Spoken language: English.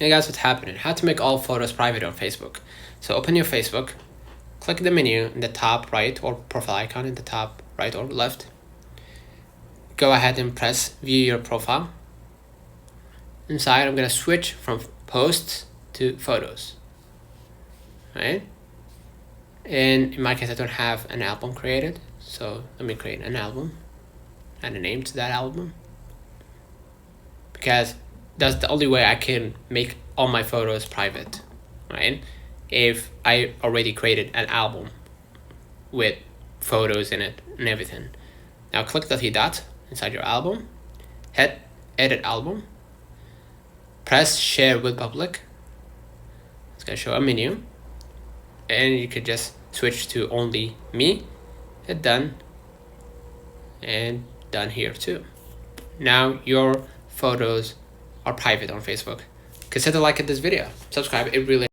Hey guys, what's happening? How to make all photos private on Facebook. So open your Facebook, click the menu in the top right or profile icon in the top right or left. Go ahead and press view your profile. Inside, I'm gonna switch from posts to photos, right? And in my case, I don't have an album created. So let me create an album and a name to that album, because that's the only way I can make all my photos private, right? If I already created an album with photos in it and everything. Now click the three dots inside your album, hit edit album, press share with public. It's gonna show a menu, and you could just switch to only me, hit done, and done here too. Now your photos are private on Facebook. Consider liking this video, subscribe, it really